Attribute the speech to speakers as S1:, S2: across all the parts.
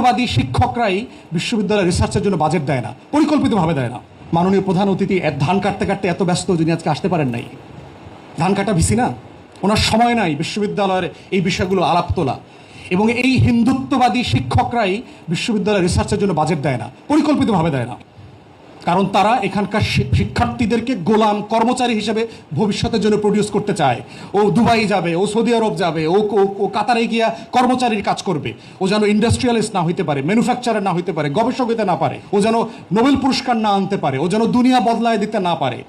S1: হিন্দুত্ববাদী শিক্ষকরাই বিশ্ববিদ্যালয়ের রিসার্চের জন্য বাজেট দেয় না, পরিকল্পিতভাবে দেয় না। মাননীয় প্রধান অতিথি ধান কাটতে কাটতে এত ব্যস্ত, যিনি আজকে আসতে পারেন নাই। ধান কাটা ভিসি না, ওনার সময় নাই বিশ্ববিদ্যালয়ের এই বিষয়গুলো আলাপ তোলা। এবং এই হিন্দুত্ববাদী শিক্ষকরাই বিশ্ববিদ্যালয়ের রিসার্চের জন্য বাজেট দেয় না, পরিকল্পিতভাবে দেয় না। কারণ তারা এখানকার শিক্ষার্থীদেরকে গোলাম কর্মচারী হিসেবে ভবিষ্যতের জন্য প্রডিউস করতে চায়। ও দুবাই যাবে, ও সৌদি আরব যাবে, ও কাতারে গিয়া কর্মচারীর কাজ করবে। ও যেন ইন্ডাস্ট্রিয়ালিস্ট না হইতে পারে, ম্যানুফ্যাকচারার না হইতে পারে, গবেষক হইতে না পারে, ও যেন নোবেল পুরস্কার না আনতে পারে, ও যেন দুনিয়া বদলায় দিতে না পারে।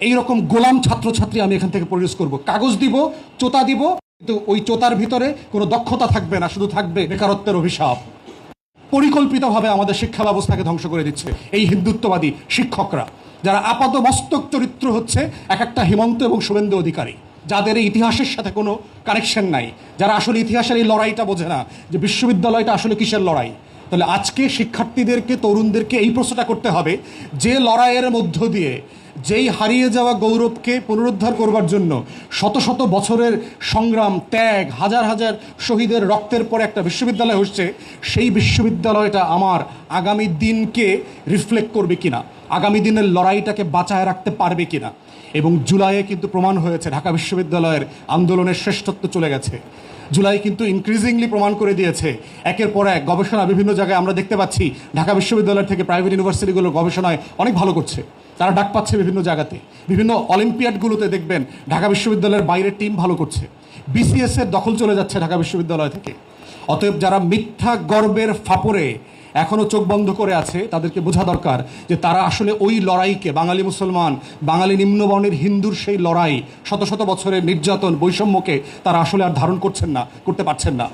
S1: এইরকম গোলাম ছাত্রছাত্রী আমি এখান থেকে প্রডিউস করব। কাগজ দিব, চোতা দিব, কিন্তু ওই চোতার ভিতরে কোনো দক্ষতা থাকবে না, শুধু থাকবে বেকারত্বের অভিশাপ। পরিকল্পিতভাবে আমাদের শিক্ষা ব্যবস্থাকে ধ্বংস করে দিচ্ছে এই হিন্দুত্ববাদী শিক্ষকরা, যারা আপাত মস্তক চরিত্র হচ্ছে এক একটা হিমন্ত এবং শুভেন্দু অধিকারী, যাদের এই ইতিহাসের সাথে কোনো কানেকশন নাই, যারা আসলে ইতিহাসের এই লড়াইটা বোঝে না যে বিশ্ববিদ্যালয়টা আসলে কিসের লড়াই। তাহলে আজকে শিক্ষার্থীদেরকে, তরুণদেরকে এই প্রশ্নটা করতে হবে, যে লড়াইয়ের মধ্য দিয়ে, যেই হারিয়ে যাওয়া গৌরবকে পুনরুদ্ধার করবার জন্য শত শত বছরের সংগ্রাম, ত্যাগ, হাজার হাজার শহীদের রক্তের পরে একটা বিশ্ববিদ্যালয় হচ্ছে, সেই বিশ্ববিদ্যালয়টা আমার আগামী দিনকে রিফ্লেক্ট করবে কিনা, আগামী দিনের লড়াইটাকে বাঁচায় রাখতে পারবে কিনা। এবং জুলাইয়ে কিন্তু প্রমাণ হয়েছে ঢাকা বিশ্ববিদ্যালয়ের আন্দোলনের শ্রেষ্ঠত্ব চলে গেছে। জুলাই কিন্তু ইনক্রিজিংলি প্রমাণ করে দিয়েছে, একের পর এক গবেষণা বিভিন্ন জায়গায় আমরা দেখতে পাচ্ছি ঢাকা বিশ্ববিদ্যালয় থেকে প্রাইভেট ইউনিভার্সিটিগুলো গবেষণায় অনেক ভালো করছে, তারা ডাক পাচ্ছে বিভিন্ন জায়গাতে। বিভিন্ন অলিম্পিয়াডগুলোতে দেখবেন ঢাকা বিশ্ববিদ্যালয়ের বাইরের টিম ভালো করছে। বিসিএস এর দখল চলে যাচ্ছে ঢাকা বিশ্ববিদ্যালয় থেকে। অতএব যারা মিথ্যা গর্বের ফাপড়ে এখনও চোখ বন্ধ করে আছে, তাদেরকে বোঝা দরকার যে তারা আসলে ওই লড়াইকে, বাঙালি মুসলমান, বাঙালি নিম্নবর্ণের হিন্দুর সেই লড়াই, শত শত বছরের নির্যাতন, বৈষম্যকে তারা আসলে আর ধারণ করছেন না, করতে পারছেন না।